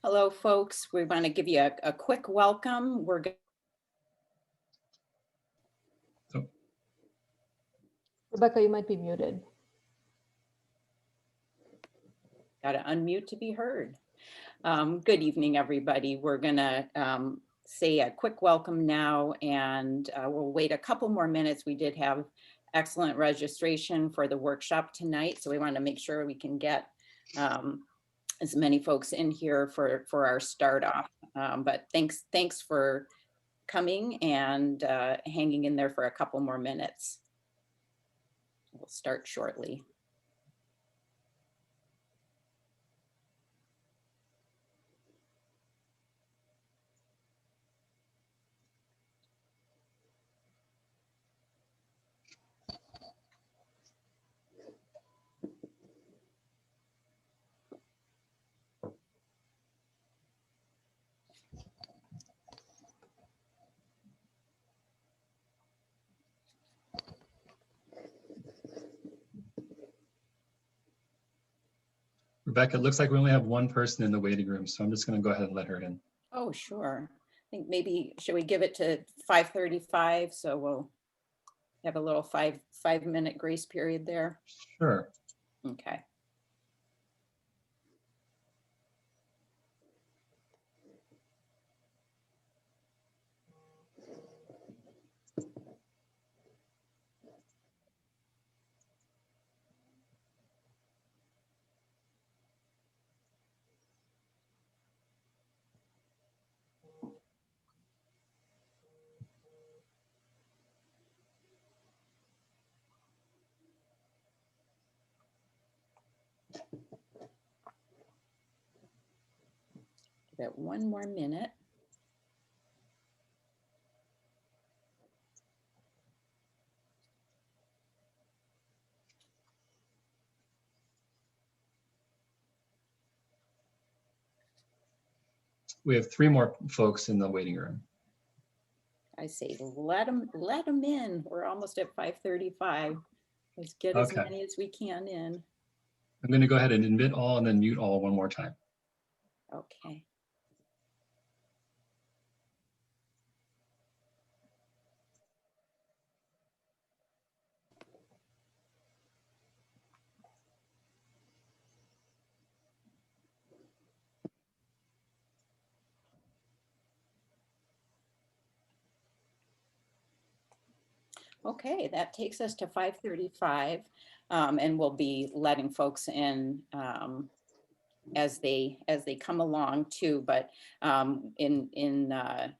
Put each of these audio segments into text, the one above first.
Hello, folks. We want to give you a quick welcome. We're Oh, Rebecca, you might be muted. got to unmute to be heard. Good evening, everybody. We're going to say a quick welcome now, and we'll wait a couple more minutes. We did have excellent registration for the workshop tonight, so we want to make sure we can get as many folks in here for our start off. But thanks for coming and hanging in there for a couple more minutes. We'll start shortly. Rebecca, it looks like we only have one person in the waiting room, so I'm just going to go ahead and let her in. Oh, sure. I think maybe, should we give it to 5:35? So we'll have a little five-minute grace period there. Sure. Okay. Give it one more minute. We have 3 more folks in the waiting room. I say, let them in. We're almost at 5:35. Let's get as Okay. many as we can in. I'm going to go ahead and admit all and then mute all one more time. Okay. Okay, that takes us to 5:35, and we'll be letting folks in as they come along too. But to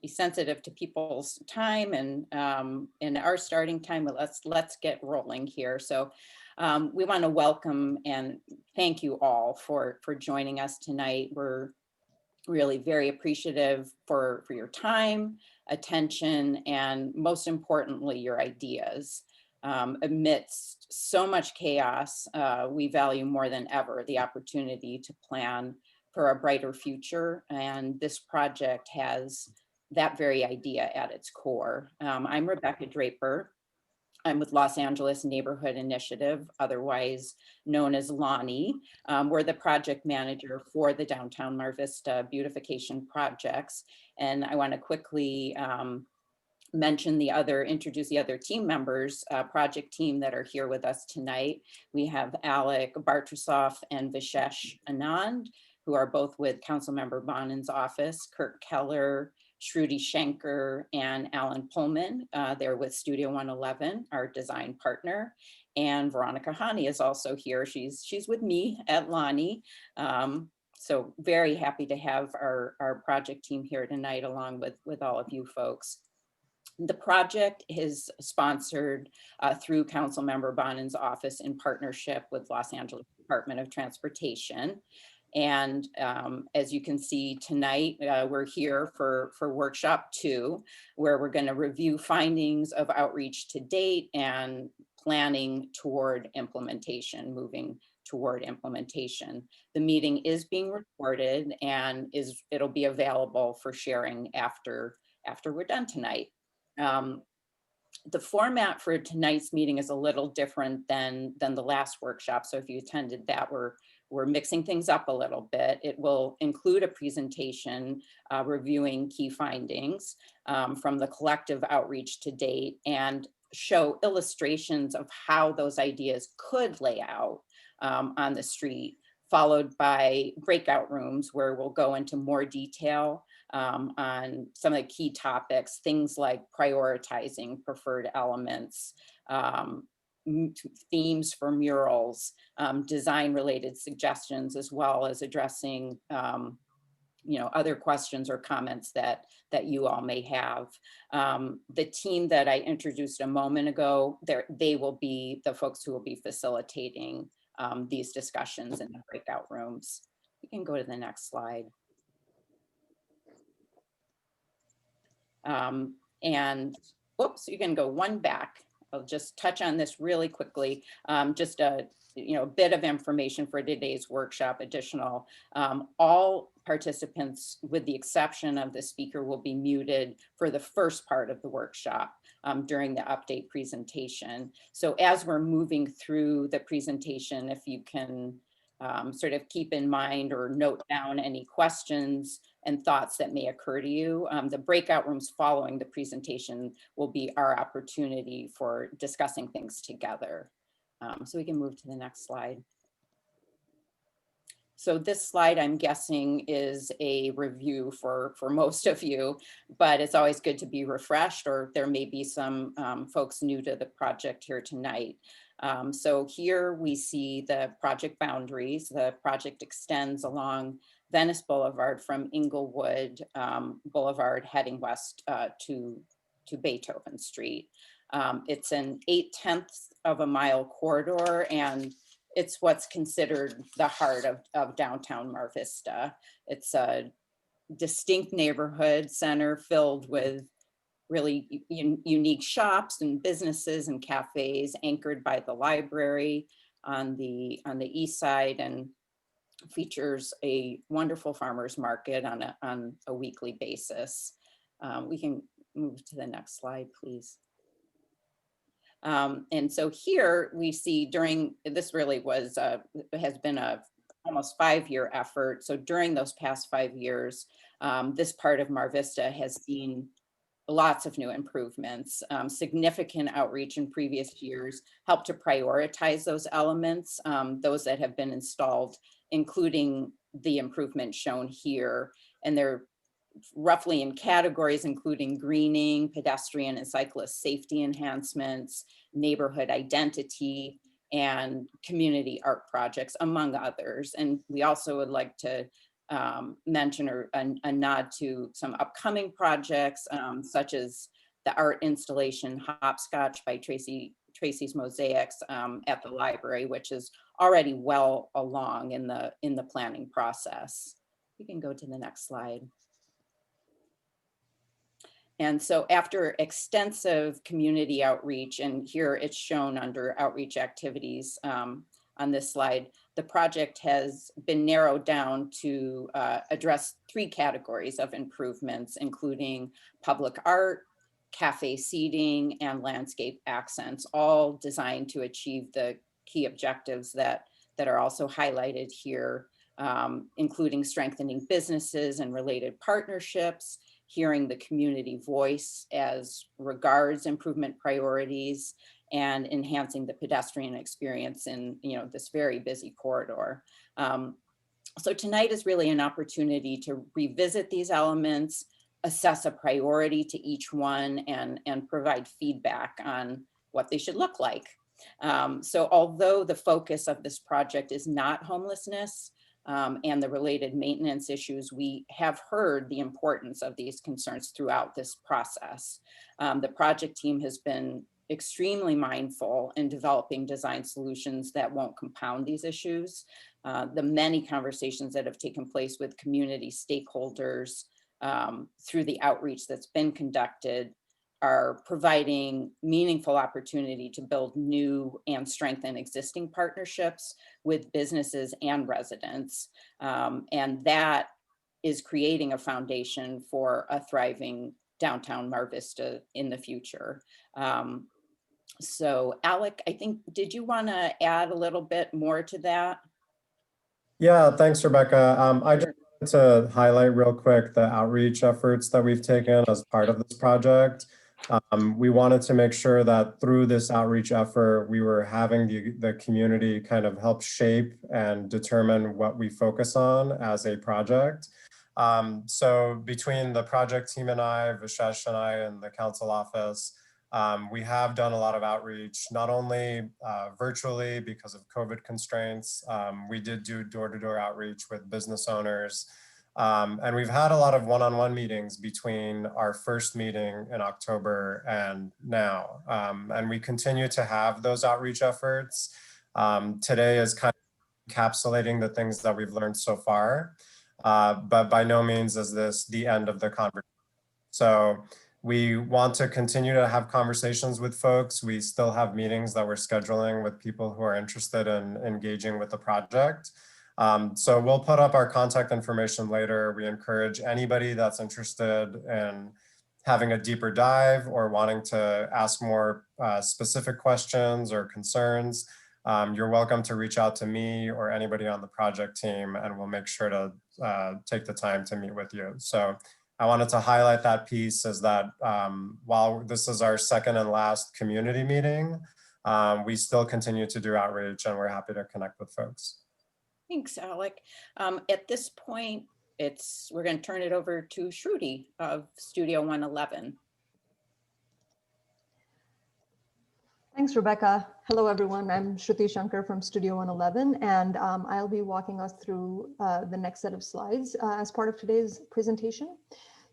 be sensitive to people's time and in our starting time, let's get rolling here. So we want to welcome and thank you all for joining us tonight. We're really very appreciative for your time, attention, and most importantly, your ideas. Amidst so much chaos, we value more than ever the opportunity to plan for a brighter future, and this project has that very idea at its core. I'm Rebecca Draper. I'm with Los Angeles Neighborhood Initiative, otherwise known as Lonnie. We're the project manager for the downtown Mar Vista beautification projects. And I want to quickly introduce the other team members, project team that are here with us tonight. We have Alec Bartrasoff and Vishesh Anand, who are both with Councilmember Bonin's office, Kirk Keller, Shruti Shankar, and Alan Pullman. They're with Studio 111, our design partner. And Veronica Hani is also here. She's with me at Lonnie. So very happy to have our project team here tonight, along with all of you folks. The project is sponsored through Councilmember Bonin's office in partnership with Los Angeles Department of Transportation. And as you can see tonight, we're here for workshop 2, where we're going to review findings of outreach to date and planning toward implementation, moving toward implementation. The meeting is being recorded and it'll be available for sharing after we're done tonight. The format for tonight's meeting is a little different than the last workshop. So if you attended that, we're we're mixing things up a little bit. It will include a presentation reviewing key findings from the collective outreach to date and show illustrations of how those ideas could lay out on the street, followed by breakout rooms where we'll go into more detail on some of the key topics, things like prioritizing preferred elements, um, themes for murals, design related suggestions, as well as addressing other questions or comments that you all may have. The team that I introduced a moment ago, they will be the folks who will be facilitating these discussions in the breakout rooms. We can go to the next slide. And whoops, you can go one back. I'll just touch on this really quickly. Just a bit of information for today's workshop. Additional, all participants, with the exception of the speaker, will be muted for the first part of the workshop during the update presentation. So as we're moving through the presentation, if you can sort of keep in mind or note down any questions and thoughts that may occur to you. The breakout rooms following the presentation will be our opportunity for discussing things together. So we can move to the next slide. So this slide, I'm guessing, is a review for most of you, but it's always good to be refreshed, or there may be some folks new to the project here tonight. So here we see the project boundaries. The project extends along Venice Boulevard from Inglewood Boulevard heading west to Beethoven Street. It's an 8/10 of a mile corridor, and it's what's considered the heart of downtown Mar Vista. It's a distinct neighborhood center filled with really unique shops and businesses and cafes, anchored by the library on the east side, and features a wonderful farmers market on a weekly basis. We can move to the next slide, please. And so here we see this really has been a almost 5-year effort. So during those past 5 years, this part of Mar Vista has seen lots of new improvements. Significant outreach in previous years helped to prioritize those elements, those that have been installed, including the improvements shown here. And they're roughly in categories including greening, pedestrian and cyclist safety enhancements, neighborhood identity, and community art projects, among others. And we also would like to mention a nod to some upcoming projects, such as the art installation Hopscotch by Tracy's Mosaics at the library, which is already well along in the planning process. We can go to the next slide. And so after extensive community outreach, and here it's shown under outreach activities on this slide, the project has been narrowed down to address 3 categories of improvements, including public art, cafe seating, and landscape accents, all designed to achieve the key objectives that are also highlighted here, including strengthening businesses and related partnerships, hearing the community voice as regards improvement priorities, and enhancing the pedestrian experience in this very busy corridor. So tonight is really an opportunity to revisit these elements, assess a priority to each one, and provide feedback on what they should look like. So although the focus of this project is not homelessness, and the related maintenance issues, we have heard the importance of these concerns throughout this process. The project team has been extremely mindful in developing design solutions that won't compound these issues. The many conversations that have taken place with community stakeholders through the outreach that's been conducted are providing meaningful opportunity to build new and strengthen existing partnerships with businesses and residents. And that is creating a foundation for a thriving downtown Mar Vista in the future. So Alec, I think, did you want to add a little bit more to that? Yeah, thanks, Rebecca. I just Sure. wanted to highlight real quick the outreach efforts that we've taken as part of this project. We wanted to make sure that through this outreach effort, we were having the community kind of help shape and determine what we focus on as a project. So between the project team and I, Vishesh and I, and the council office, we have done a lot of outreach, not only virtually because of COVID constraints. We did do door-to-door outreach with business owners. And we've had a lot of one-on-one meetings between our first meeting in October and now. And we continue to have those outreach efforts. Today is kind of encapsulating the things that we've learned so far. But by no means is this the end of the conversation. So we want to continue to have conversations with folks. We still have meetings that we're scheduling with people who are interested in engaging with the project. So we'll put up our contact information later. We encourage anybody that's interested in having a deeper dive or wanting to ask more specific questions or concerns. You're welcome to reach out to me or anybody on the project team, and we'll make sure to take the time to meet with you. So I wanted to highlight that piece is that while this is our second and last community meeting, we still continue to do outreach, and we're happy to connect with folks. Thanks, Alec. At this point, we're going to turn it over to Shruti of Studio 111. Thanks, Rebecca. Hello, everyone. I'm Shruti Shankar from Studio 111, and I'll be walking us through the next set of slides as part of today's presentation.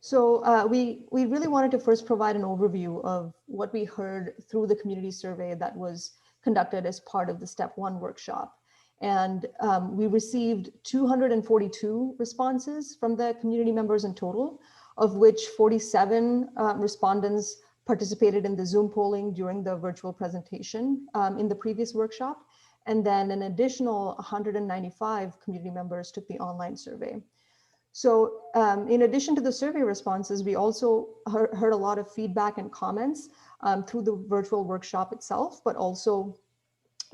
So we really wanted to first provide an overview of what we heard through the community survey that was conducted as part of the Step 1 workshop. And we received 242 responses from the community members in total, of which 47 respondents participated in the Zoom polling during the virtual presentation in the previous workshop. And then an additional 195 community members took the online survey. So in addition to the survey responses, we also heard a lot of feedback and comments through the virtual workshop itself, but also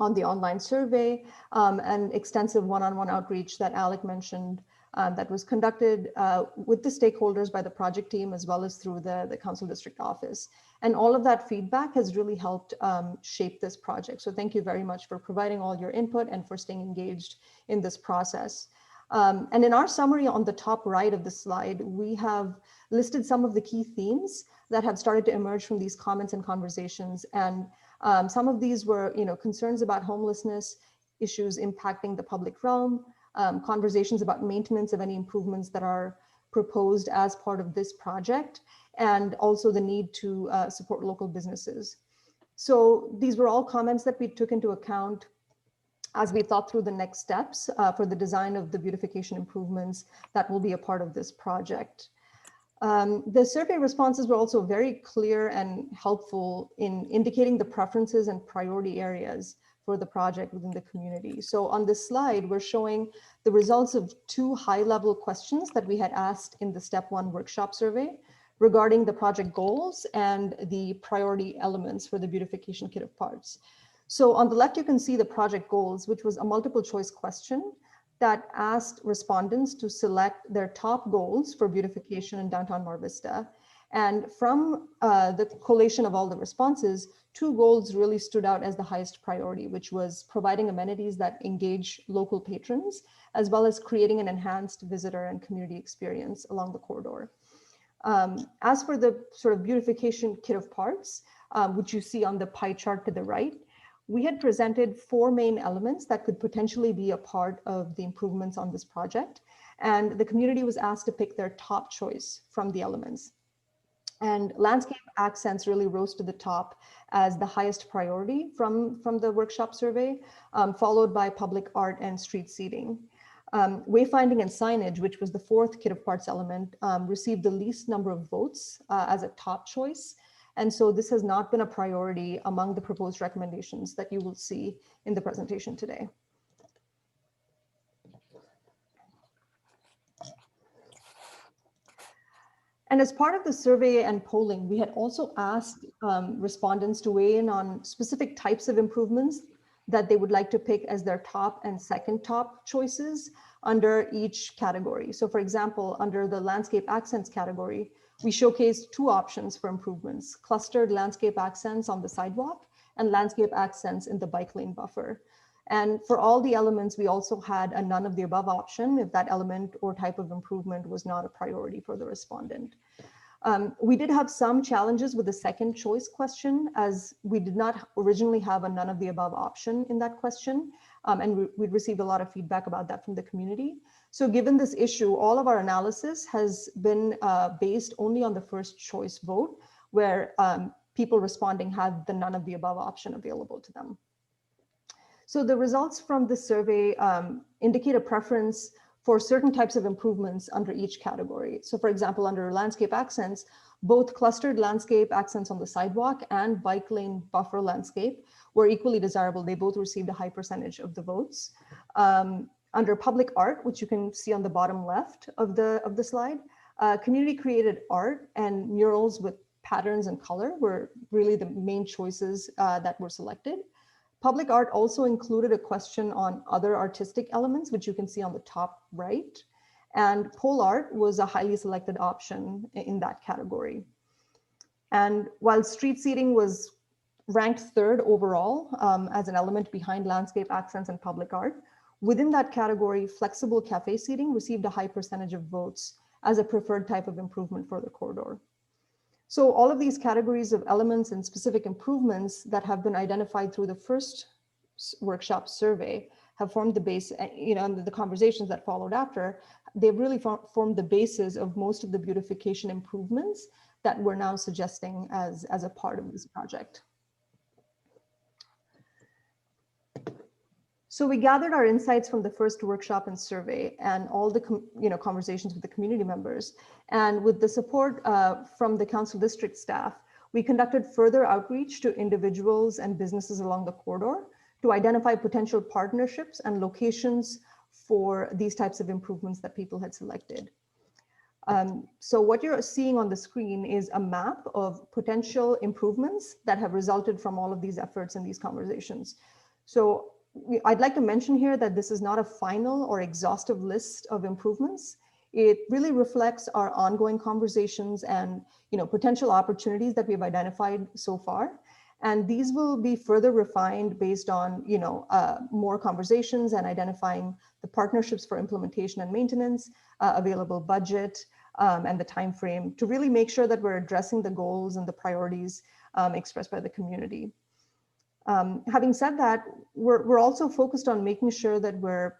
on the online survey and extensive one-on-one outreach that Alec mentioned that was conducted with the stakeholders by the project team as well as through the council district office. And all of that feedback has really helped shape this project. So thank you very much for providing all your input and for staying engaged in this process. And in our summary on the top right of the slide, we have listed some of the key themes that have started to emerge from these comments and conversations. And some of these were, concerns about homelessness, issues impacting the public realm, conversations about maintenance of any improvements that are proposed as part of this project, and also the need to support local businesses. So these were all comments that we took into account as we thought through the next steps for the design of the beautification improvements that will be a part of this project. The survey responses were also very clear and helpful in indicating the preferences and priority areas for the project within the community. So on this slide, we're showing the results of 2 high-level questions that we had asked in the Step 1 workshop survey regarding the project goals and the priority elements for the beautification kit of parts. So on the left, you can see the project goals, which was a multiple choice question that asked respondents to select their top goals for beautification in downtown Mar Vista. And from the collation of all the responses, 2 goals really stood out as the highest priority, which was providing amenities that engage local patrons, as well as creating an enhanced visitor and community experience along the corridor. As for the sort of beautification kit of parts, which you see on the pie chart to the right, we had presented 4 main elements that could potentially be a part of the improvements on this project. And the community was asked to pick their top choice from the elements. And landscape accents really rose to the top as the highest priority from the workshop survey, followed by public art and street seating. Wayfinding and signage, which was the 4th kit of parts element, received the least number of votes as a top choice. And so this has not been a priority among the proposed recommendations that you will see in the presentation today. And as part of the survey and polling, we had also asked respondents to weigh in on specific types of improvements that they would like to pick as their top and second top choices under each category. So for example, under the landscape accents category, we showcased two options for improvements: clustered landscape accents on the sidewalk and landscape accents in the bike lane buffer. And for all the elements, we also had a none of the above option if that element or type of improvement was not a priority for the respondent. We did have some challenges with the second choice question, as we did not originally have a none of the above option in that question. And we received a lot of feedback about that from the community. So given this issue, all of our analysis has been based only on the first choice vote, where people responding had the none of the above option available to them. So the results from this survey indicate a preference for certain types of improvements under each category. So for example, under landscape accents, both clustered landscape accents on the sidewalk and bike lane buffer landscape were equally desirable. They both received a high percentage of the votes. Under public art, which you can see on the bottom left of the slide, community created art and murals with patterns and color were really the main choices that were selected. Public art also included a question on other artistic elements, which you can see on the top right. And pole art was a highly selected option in that category. And while street seating was ranked third overall as an element behind landscape accents and public art, within that category, flexible cafe seating received a high percentage of votes as a preferred type of improvement for the corridor. So all of these categories of elements and specific improvements that have been identified through the first workshop survey have formed the base, and the conversations that followed after, they've really formed the basis of most of the beautification improvements that we're now suggesting as a part of this project. So we gathered our insights from the first workshop and survey and all the conversations with the community members. And with the support from the council district staff, we conducted further outreach to individuals and businesses along the corridor to identify potential partnerships and locations for these types of improvements that people had selected. So what you're seeing on the screen is a map of potential improvements that have resulted from all of these efforts and these conversations. So I'd like to mention here that this is not a final or exhaustive list of improvements. It really reflects our ongoing conversations and potential opportunities that we've identified so far. And these will be further refined based on more conversations and identifying the partnerships for implementation and maintenance, available budget, and the time frame to really make sure that we're addressing the goals and the priorities expressed by the community. Having said that, we're also focused on making sure that we're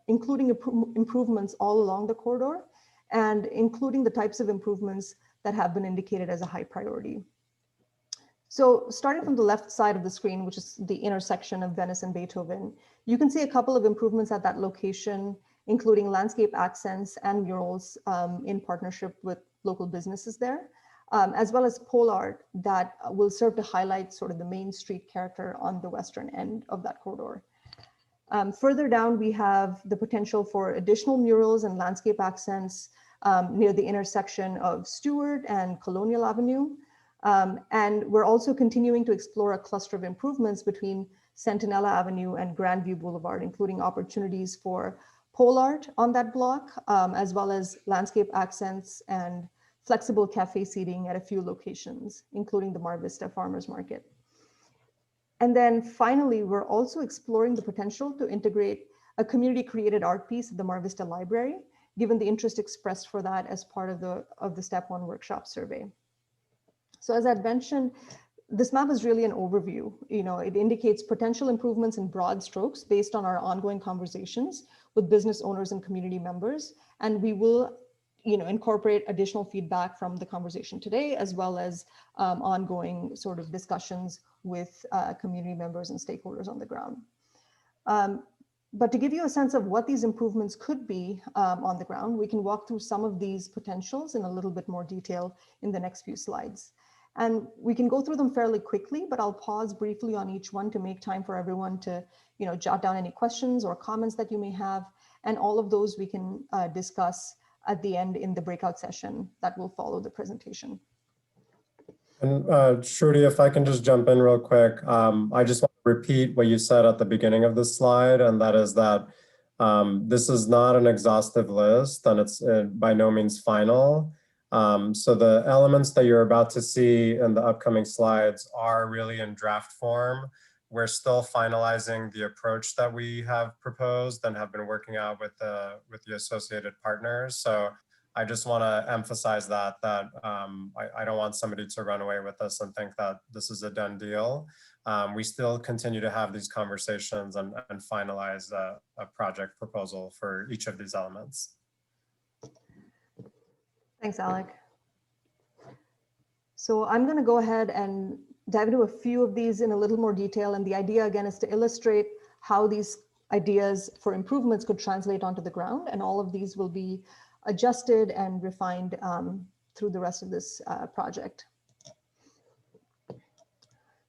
including improvements all along the corridor and including the types of improvements that have been indicated as a high priority. So starting from the left side of the screen, which is the intersection of Venice and Beethoven, you can see a couple of improvements at that location, including landscape accents and murals in partnership with local businesses there. As well as pole art that will serve to highlight sort of the main street character on the western end of that corridor. Further down, we have the potential for additional murals and landscape accents near the intersection of Stewart and Colonial Avenue. And we're also continuing to explore a cluster of improvements between Centinela Avenue and Grandview Boulevard, including opportunities for pole art on that block, as well as landscape accents and flexible cafe seating at a few locations, including the Mar Vista Farmers Market. And then finally, we're also exploring the potential to integrate a community-created art piece at the Mar Vista Library, given the interest expressed for that as part of the Step 1 workshop survey. So as I'd mentioned, this map is really an overview. It indicates potential improvements in broad strokes based on our ongoing conversations with business owners and community members, and we will incorporate additional feedback from the conversation today, as well as ongoing sort of discussions with community members and stakeholders on the ground. But to give you a sense of what these improvements could be on the ground, we can walk through some of these potentials in a little bit more detail in the next few slides. And we can go through them fairly quickly, but I'll pause briefly on each one to make time for everyone to jot down any questions or comments that you may have. And all of those we can discuss at the end in the breakout session that will follow the presentation. And Shruti, if I can just jump in real quick, I just want repeat what you said at the beginning of the slide, and that is that this is not an exhaustive list, and it's by no means final. So the elements that you're about to see in the upcoming slides are really in draft form. We're still finalizing the approach that we have proposed and have been working out with the associated partners. So I just want to emphasize that I don't want somebody to run away with this and think that this is a done deal. We still continue to have these conversations and finalize a project proposal for each of these elements. Thanks, Alec. So I'm going to go ahead and dive into a few of these in a little more detail. And the idea, again, is to illustrate how these ideas for improvements could translate onto the ground. And all of these will be adjusted and refined through the rest of this project.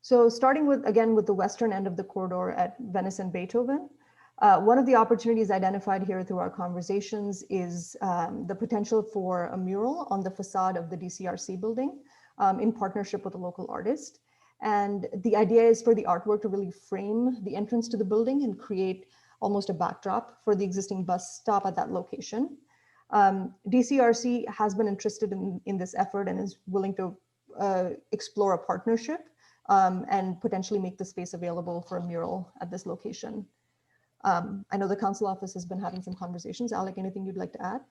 So starting with, again, with the western end of the corridor at Venice and Beethoven, one of the opportunities identified here through our conversations is the potential for a mural on the facade of the DCRC building in partnership with a local artist. And the idea is for the artwork to really frame the entrance to the building and create almost a backdrop for the existing bus stop at that location. DCRC has been interested in this effort and is willing to explore a partnership and potentially make the space available for a mural at this location. I know the council office has been having some conversations. Alec, anything you'd like to add?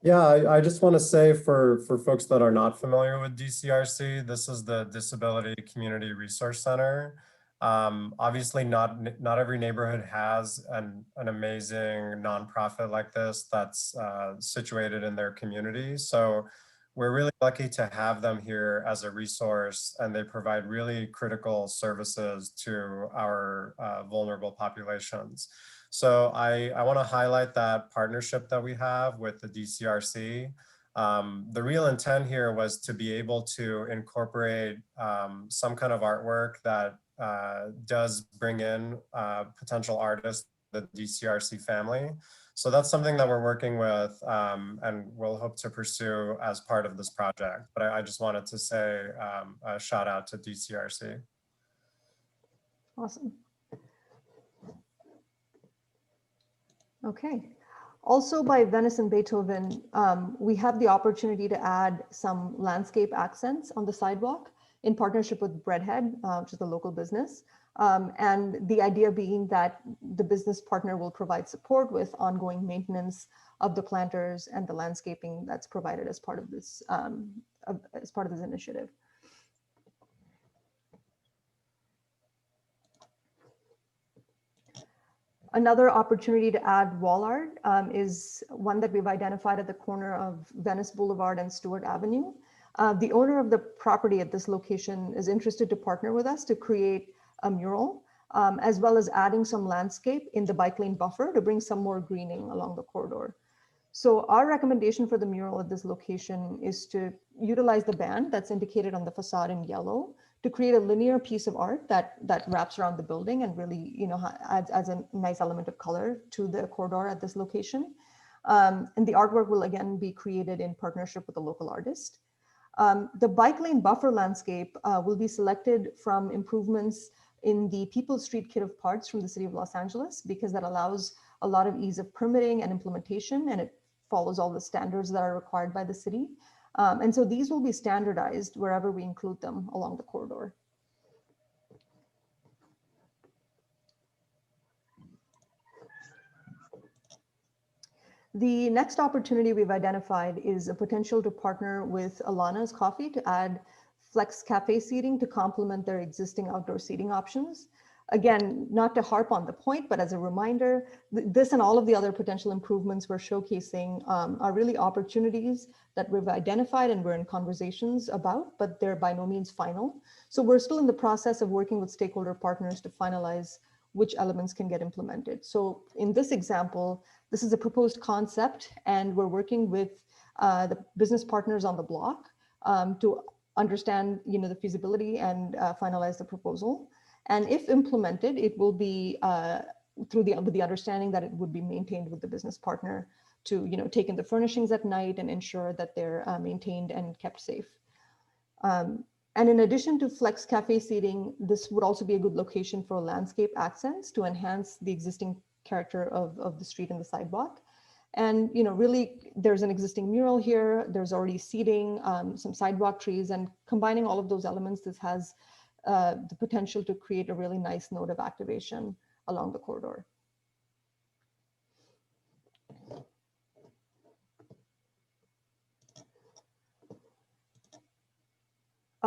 Yeah, I just want to say for folks that are not familiar with DCRC, this is the Disability Community Resource Center. Obviously, not every neighborhood has an amazing nonprofit like this that's situated in their community. So we're really lucky to have them here as a resource, and they provide really critical services to our vulnerable populations. So I want to highlight that partnership that we have with the DCRC. The real intent here was to be able to incorporate some kind of artwork that does bring in potential artists, the DCRC family. So that's something that we're working with and we'll hope to pursue as part of this project. But I just wanted to say a shout out to DCRC. Awesome. Okay. Also by Venice and Beethoven, we have the opportunity to add some landscape accents on the sidewalk in partnership with Breadhead, which is the local business. And the idea being that the business partner will provide support with ongoing maintenance of the planters and the landscaping that's provided as part of this initiative. Another opportunity to add wall art is one that we've identified at the corner of Venice Boulevard and Stewart Avenue. The owner of the property at this location is interested to partner with us to create a mural, as well as adding some landscape in the bike lane buffer to bring some more greening along the corridor. So our recommendation for the mural at this location is to utilize the band that's indicated on the facade in yellow to create a linear piece of art that wraps around the building and really, adds a nice element of color to the corridor at this location. And the artwork will again be created in partnership with a local artist. The bike lane buffer landscape will be selected from improvements in the People Street Kit of Parts from the City of Los Angeles, because that allows a lot of ease of permitting and implementation, and it follows all the standards that are required by the city. And so these will be standardized wherever we include them along the corridor. The next opportunity we've identified is a potential to partner with Alana's Coffee to add flex cafe seating to complement their existing outdoor seating options. Again, not to harp on the point, but as a reminder, this and all of the other potential improvements we're showcasing are really opportunities that we've identified and we're in conversations about, but they're by no means final. So we're still in the process of working with stakeholder partners to finalize which elements can get implemented. So in this example, this is a proposed concept, and we're working with the business partners on the block to understand, the feasibility and finalize the proposal. And if implemented, it will be with the understanding that it would be maintained with the business partner to, take in the furnishings at night and ensure that they're maintained and kept safe. And in addition to flex cafe seating, this would also be a good location for landscape accents to enhance the existing character of the street and the sidewalk. And really, there's an existing mural here. There's already seating, some sidewalk trees, and combining all of those elements, this has the potential to create a really nice node of activation along the corridor.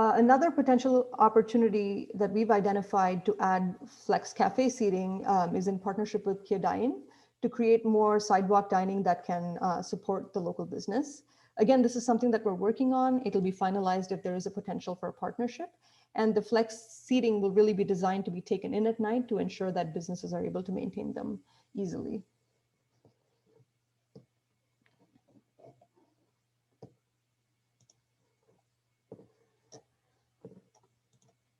Another potential opportunity that we've identified to add flex cafe seating is in partnership with Kia Dine to create more sidewalk dining that can support the local business. Again, this is something that we're working on. It'll be finalized if there is a potential for a partnership. And the flex seating will really be designed to be taken in at night to ensure that businesses are able to maintain them easily.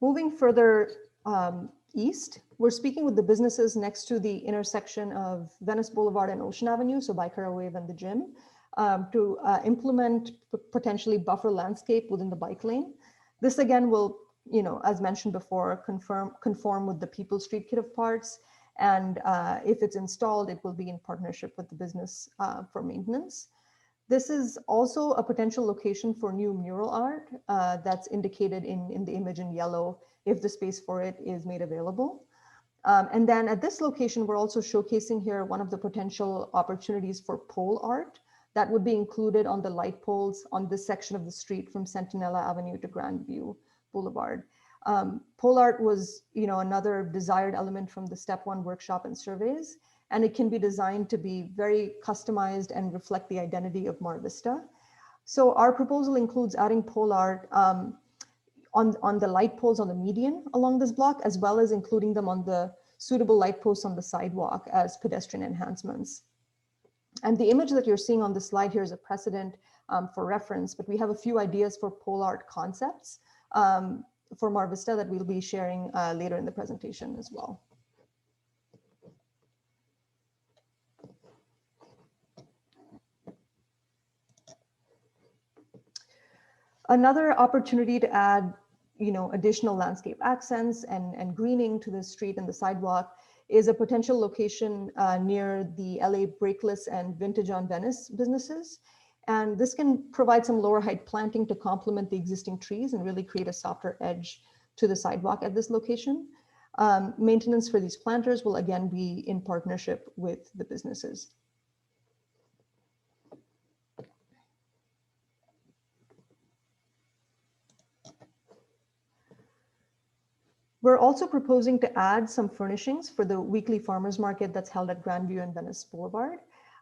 Moving further east, we're speaking with the businesses next to the intersection of Venice Boulevard and Ocean Avenue, so Bikara Wave and the gym, to implement potentially buffer landscape within the bike lane. This again will, as mentioned before, conform with the People Street Kit of Parts. And if it's installed, it will be in partnership with the business for maintenance. This is also a potential location for new mural art that's indicated in the image in yellow if the space for it is made available. And then at this location, we're also showcasing here one of the potential opportunities for pole art that would be included on the light poles on this section of the street from Centinela Avenue to Grandview Boulevard. Pole art was another desired element from the Step 1 workshop and surveys. And it can be designed to be very customized and reflect the identity of Mar Vista. So our proposal includes adding pole art on the light poles on the median along this block, as well as including them on the suitable light posts on the sidewalk as pedestrian enhancements. And the image that you're seeing on the slide here is a precedent for reference, but we have a few ideas for pole art concepts for Mar Vista that we'll be sharing later in the presentation as well. Another opportunity to add, additional landscape accents and greening to the street and the sidewalk is a potential location near the LA Brakeless and Vintage on Venice businesses. And this can provide some lower height planting to complement the existing trees and really create a softer edge to the sidewalk at this location. Maintenance for these planters will again be in partnership with the businesses. We're also proposing to add some furnishings for the weekly farmers market that's held at Grandview and Venice Boulevard.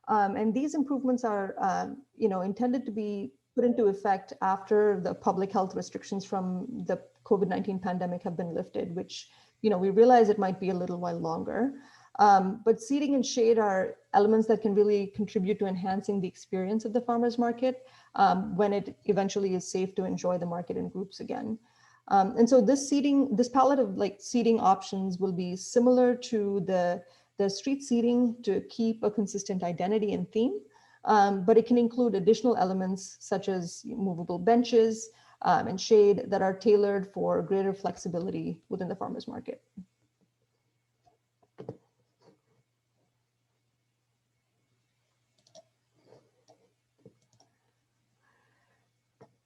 And these improvements are intended to be put into effect after the public health restrictions from the COVID-19 pandemic have been lifted, which we realize it might be a little while longer. But seating and shade are elements that can really contribute to enhancing the experience of the farmers market when it eventually is safe to enjoy the market in groups again. And so this palette of seating options will be similar to the street seating to keep a consistent identity and theme, but it can include additional elements such as movable benches and shade that are tailored for greater flexibility within the farmers market.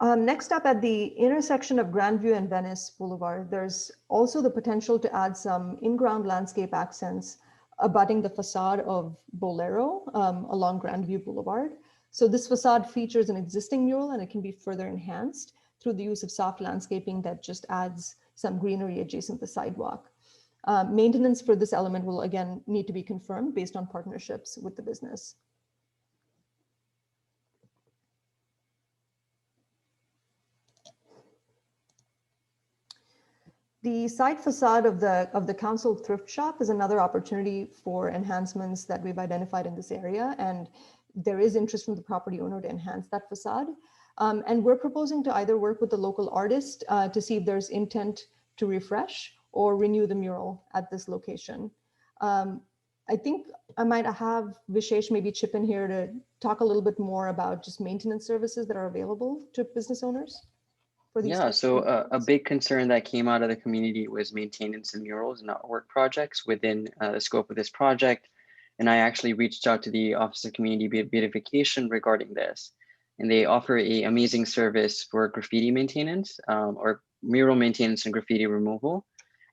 Next up, at the intersection of Grandview and Venice Boulevard, there's also the potential to add some in-ground landscape accents abutting the facade of Bolero along Grandview Boulevard. So this facade features an existing mural and it can be further enhanced through the use of soft landscaping that just adds some greenery adjacent to the sidewalk. Maintenance for this element will again need to be confirmed based on partnerships with the business. The side facade of the council thrift shop is another opportunity for enhancements that we've identified in this area, and there is interest from the property owner to enhance that facade. And we're proposing to either work with the local artist to see if there's intent to refresh or renew the mural at this location. I think I might have Vishesh maybe chip in here to talk a little bit more about just maintenance services that are available to business owners. for these Yeah, types so of a improvements? big concern that came out of the community was maintenance of murals and artwork projects within the scope of this project. And I actually reached out to the Office of Community Beautification regarding this. And they offer a amazing service for graffiti maintenance or mural maintenance and graffiti removal.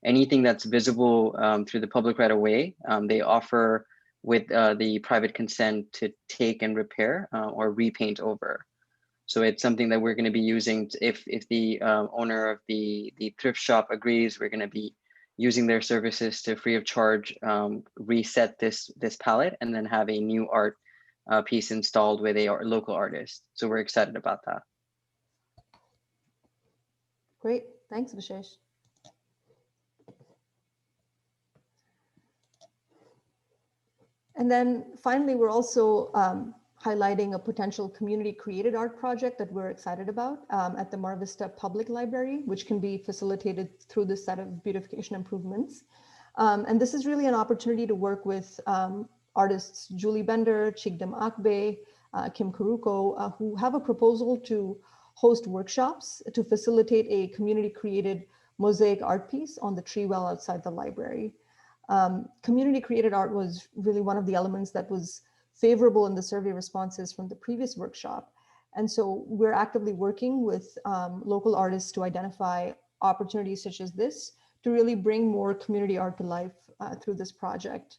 Anything that's visible through the public right of way, they offer with the private consent to take and repair or repaint over. So it's something that we're going to be using if the owner of the thrift shop agrees, we're going to be using their services to free of charge reset this palette and then have a new art piece installed with a local artist. So we're excited about that. Great, thanks, Vishesh. And then finally, we're also highlighting a potential community created art project that we're excited about at the Mar Vista Public Library, which can be facilitated through this set of beautification improvements. And this is really an opportunity to work with artists Julie Bender, Chigdem Akbe, Kim Karuko, who have a proposal to host workshops to facilitate a community created mosaic art piece on the tree well outside the library. Community created art was really one of the elements that was favorable in the survey responses from the previous workshop. And so we're actively working with local artists to identify opportunities such as this to really bring more community art to life through this project.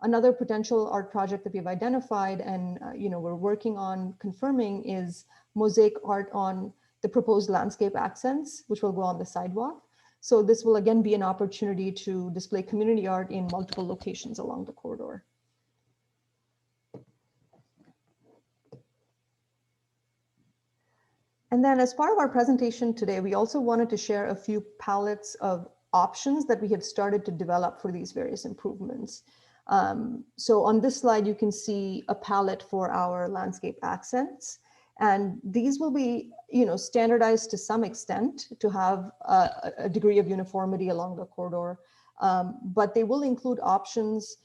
Another potential art project that we've identified and we're working on confirming is mosaic art on the proposed landscape accents, which will go on the sidewalk. So this will again be an opportunity to display community art in multiple locations along the corridor. And then as part of our presentation today, we also wanted to share a few palettes of options that we have started to develop for these various improvements. So on this slide, you can see a palette for our landscape accents. And these will be standardized to some extent to have a degree of uniformity along the corridor. But they will include options,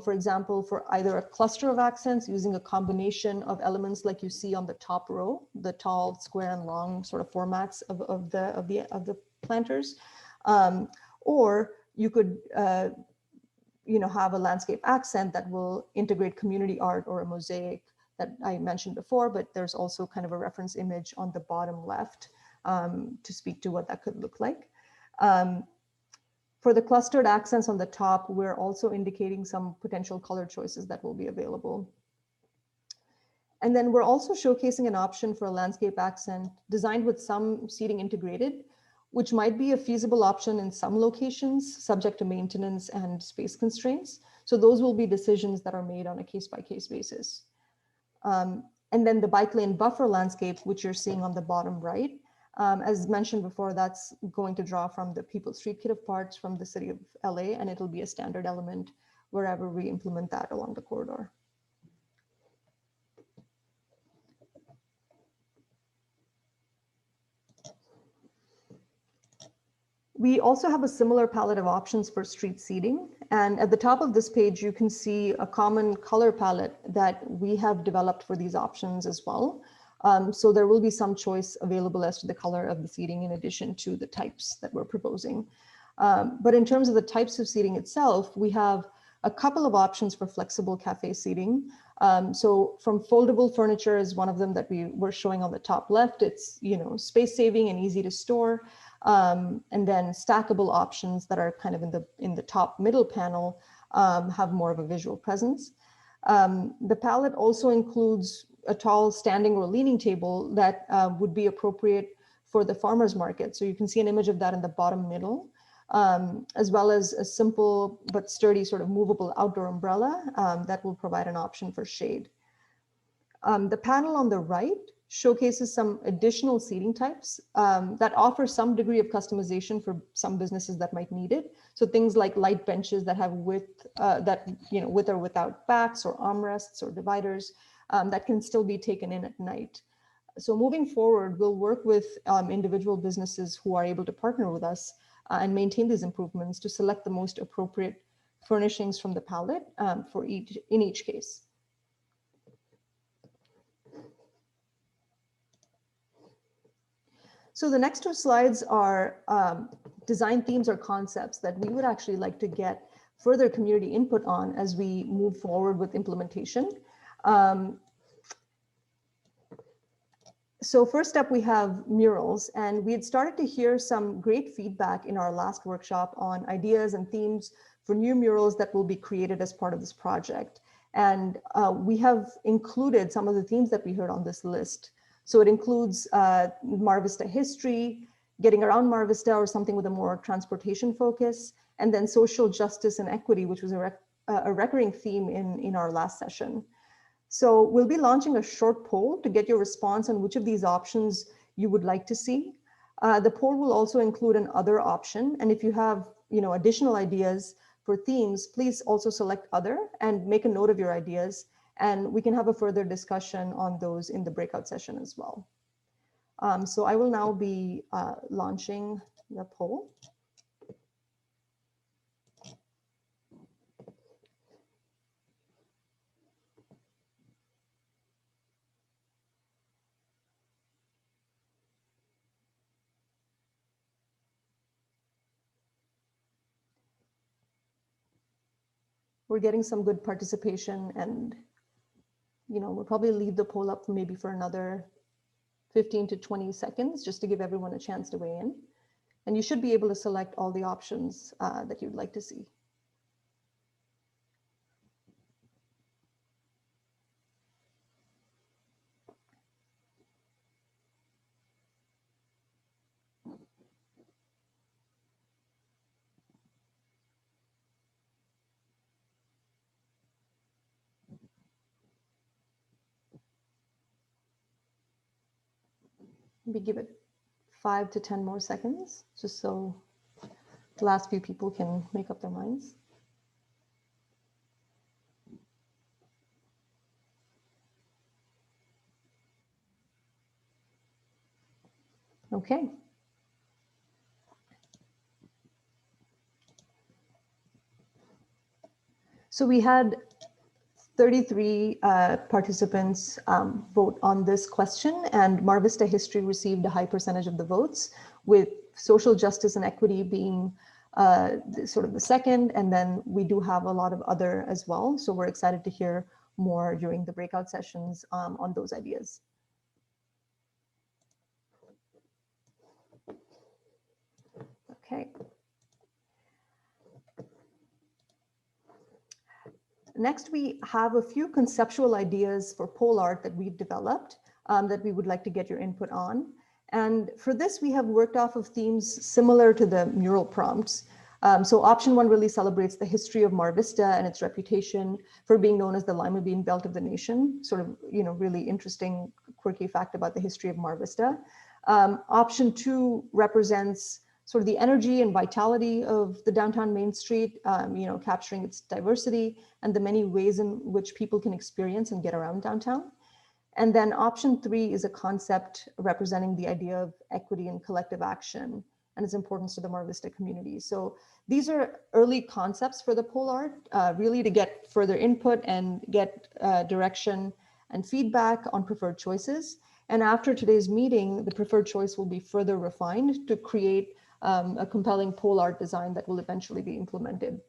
for example, for either a cluster of accents using a combination of elements like you see on the top row, the tall, square, and long sort of formats of the planters, or you could have a landscape accent that will integrate community art or a mosaic that I mentioned before, but there's also kind of a reference image on the bottom left to speak to what that could look like. For the clustered accents on the top, we're also indicating some potential color choices that will be available. And then we're also showcasing an option for a landscape accent designed with some seating integrated, which might be a feasible option in some locations subject to maintenance and space constraints. So those will be decisions that are made on a case-by-case basis. And then the bike lane buffer landscape, which you're seeing on the bottom right, as mentioned before, that's going to draw from the People Street Kit of Parts from the city of LA, and it'll be a standard element wherever we implement that along the corridor. We also have a similar palette of options for street seating. And at the top of this page, you can see a common color palette that we have developed for these options as well. So there will be some choice available as to the color of the seating in addition to the types that we're proposing. But in terms of the types of seating itself, we have a couple of options for flexible cafe seating. So from foldable furniture is one of them that we were showing on the top left. It's space saving and easy to store. And then stackable options that are kind of in the top middle panel have more of a visual presence. The palette also includes a tall standing or leaning table that would be appropriate for the farmer's market. So you can see an image of that in the bottom middle, as well as a simple but sturdy sort of movable outdoor umbrella that will provide an option for shade. The panel on the right showcases some additional seating types that offer some degree of customization for some businesses that might need it. So things like light benches that have width, with or without backs or armrests or dividers that can still be taken in at night. So moving forward, we'll work with individual businesses who are able to partner with us and maintain these improvements to select the most appropriate furnishings from the palette in each case. So the next two slides are design themes or concepts that we would actually like to get further community input on as we move forward with implementation. So first up, we have murals, and we had started to hear some great feedback in our last workshop on ideas and themes for new murals that will be created as part of this project. And we have included some of the themes that we heard on this list. So it includes Mar Vista history, getting around Mar Vista or something with a more transportation focus, and then social justice and equity, which was a recurring theme in our last session. So we'll be launching a short poll to get your response on which of these options you would like to see. The poll will also include an other option. And if you have additional ideas for themes, please also select other and make a note of your ideas. And we can have a further discussion on those in the breakout session as well. So I will now be launching the poll. We're getting some good participation, and we'll probably leave the poll up maybe for another 15 to 20 seconds just to give everyone a chance to weigh in. And you should be able to select all the options that you'd like to see. Maybe give it 5 to 10 more seconds, just so the last few people can make up their minds. Okay. So we had 33 participants vote on this question, and Mar Vista history received a high percentage of the votes, with social justice and equity being sort of the second, and then we do have a lot of other as well. So we're excited to hear more during the breakout sessions on those ideas. Okay. Next, we have a few conceptual ideas for pole art that we've developed that we would like to get your input on. And for this, we have worked off of themes similar to the mural prompts. So option 1 really celebrates the history of Mar Vista and its reputation for being known as the lima bean belt of the nation. Sort of, really interesting, quirky fact about the history of Mar Vista. Option 2 represents sort of the energy and vitality of the downtown Main Street, capturing its diversity and the many ways in which people can experience and get around downtown. And then option 3 is a concept representing the idea of equity and collective action and its importance to the Mar Vista community. So these are early concepts for the pole art, really to get further input and get direction and feedback on preferred choices. And after today's meeting, the preferred choice will be further refined to create a compelling pole art design that will eventually be implemented.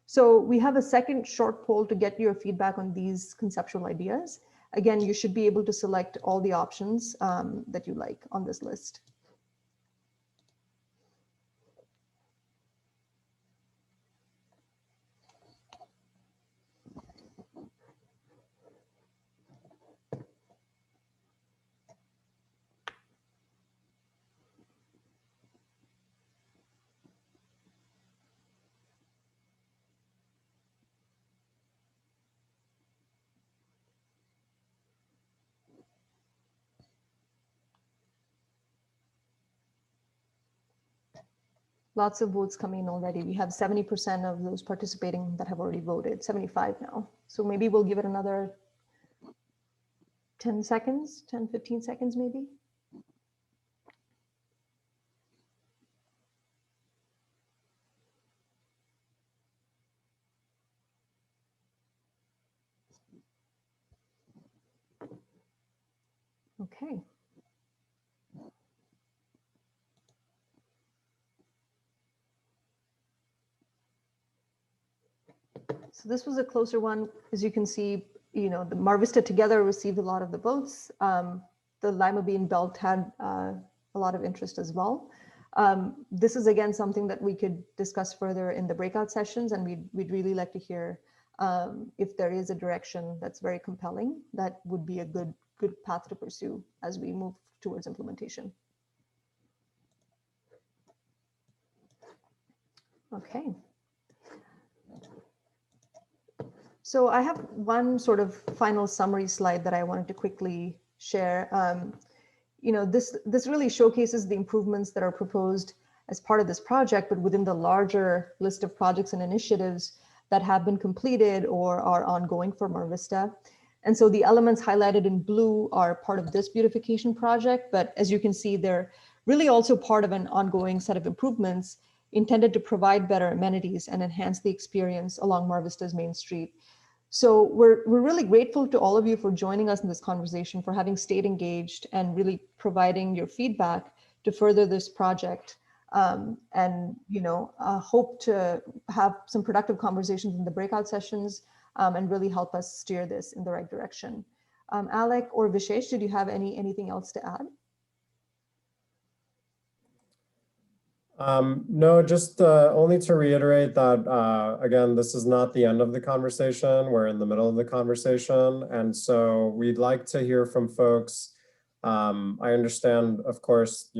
So we have a second short poll to get your feedback on these conceptual ideas. Again, you should be able to select all the options that you like on this list. Lots of votes coming in already. We have 70% of those participating that have already voted, 75 now. So maybe we'll give it another 10 seconds, 10, 15 seconds maybe. Okay. So this was a closer one. As you can see, the Mar Vista together received a lot of the votes. The Lima Bean Belt had a lot of interest as well. This is again something that we could discuss further in the breakout sessions, and we'd really like to hear if there is a direction that's very compelling, that would be a good path to pursue as we move towards implementation. Okay. So I have one sort of final summary slide that I wanted to quickly share. This really showcases the improvements that are proposed as part of this project, but within the larger list of projects and initiatives that have been completed or are ongoing for Mar Vista. And so the elements highlighted in blue are part of this beautification project, but as you can see, they're really also part of an ongoing set of improvements intended to provide better amenities and enhance the experience along Mar Vista's Main Street. So we're really grateful to all of you for joining us in this conversation, for having stayed engaged and really providing your feedback to further this project. And hope to have some productive conversations in the breakout sessions and really help us steer this in the right direction. Alec or Vishesh, did you have anything else to add? No, just only to reiterate that, again, this is not the end of the conversation. We're in the middle of the conversation. And so we'd like to hear from folks. I understand, of course,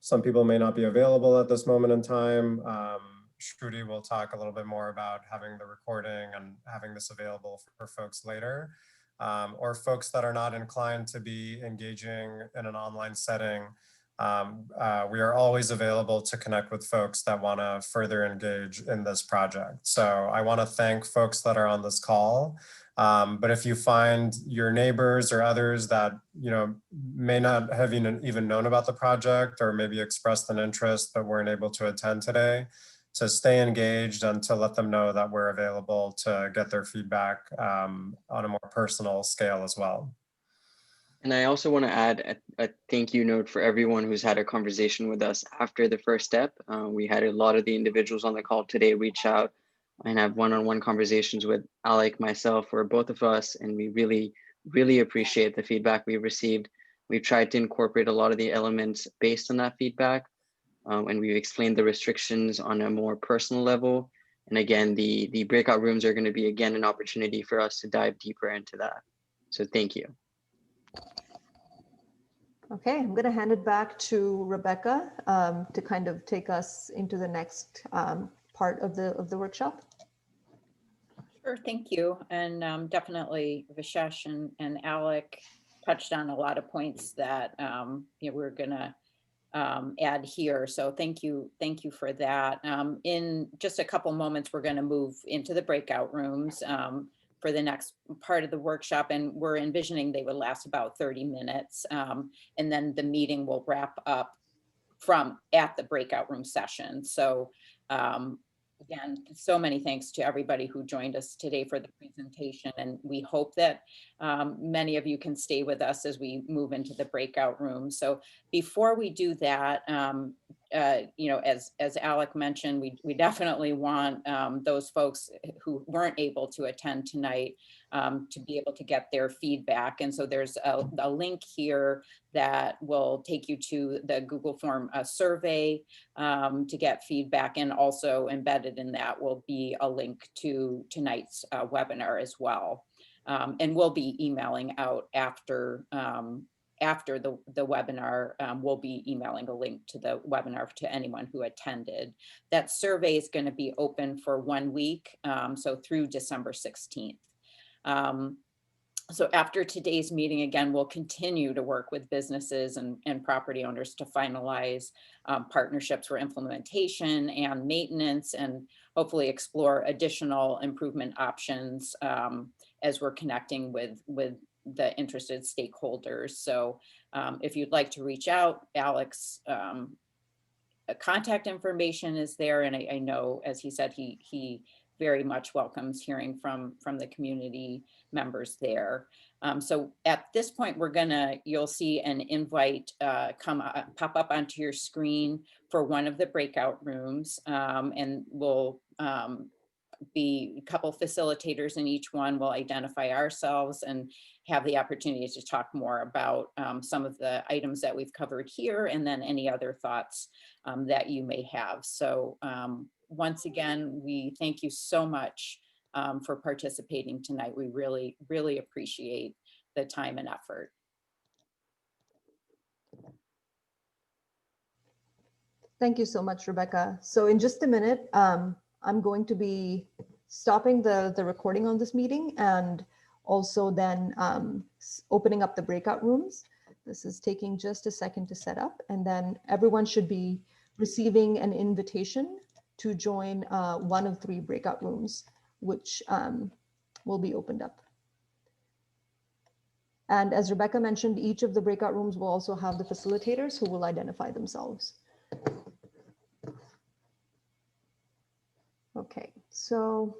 some people may not be available at this moment in time. Shruti will talk a little bit more about having the recording and having this available for folks later, or folks that are not inclined to be engaging in an online setting. We are always available to connect with folks that want to further engage in this project. So I want to thank folks that are on this call. But if you find your neighbors or others that may not have even known about the project, or maybe expressed an interest but weren't able to attend today, to stay engaged and to let them know that we're available to get their feedback on a more personal scale as well. And I also want to add a thank you note for everyone who's had a conversation with us after the first step. We had a lot of the individuals on the call today reach out and have one-on-one conversations with Alec, myself, or both of us. And we really, really appreciate the feedback we've received. We've tried to incorporate a lot of the elements based on that feedback. And we've explained the restrictions on a more personal level. And again, the breakout rooms are going to be, again, an opportunity for us to dive deeper into that. So thank you. Okay, I'm going to hand it back to Rebecca to kind of take us into the next part of the workshop. Sure, thank you. And definitely Vishesh and Alec touched on a lot of points that we're going to add here. So thank you for that. In just a couple moments, we're going to move into the breakout rooms for the next part of the workshop, and we're envisioning they would last about 30 minutes. And then the meeting will wrap up at the breakout room session. So again, so many thanks to everybody who joined us today for the presentation, and we hope that many of you can stay with us as we move into the breakout room. So before we do that, as Alec mentioned, we definitely want those folks who weren't able to attend tonight to be able to get their feedback. And so there's a link here that will take you to the Google form survey to get feedback, and also embedded in that will be a link to tonight's webinar as well. And we'll be emailing out after the webinar. We'll be emailing a link to the webinar to anyone who attended. That survey is going to be open for 1 week, so through December 16th. So after today's meeting, again, we'll continue to work with businesses and property owners to finalize partnerships for implementation and maintenance, and hopefully explore additional improvement options as we're connecting with the interested stakeholders. So if you'd like to reach out, Alec's contact information is there. And I know, as he said, he very much welcomes hearing from the community members there. So at this point, you'll see an invite pop up onto your screen for one of the breakout rooms, and we'll be a couple facilitators in each one. We'll identify ourselves and have the opportunity to talk more about some of the items that we've covered here, and then any other thoughts that you may have. So once again, we thank you so much for participating tonight. We really, really appreciate the time and effort. Thank you so much, Rebecca. So in just a minute, I'm going to be stopping the recording on this meeting and also then opening up the breakout rooms. This is taking just a second to set up, and then everyone should be receiving an invitation to join one of 3 breakout rooms, which will be opened up. And as Rebecca mentioned, each of the breakout rooms will also have the facilitators who will identify themselves. Okay, so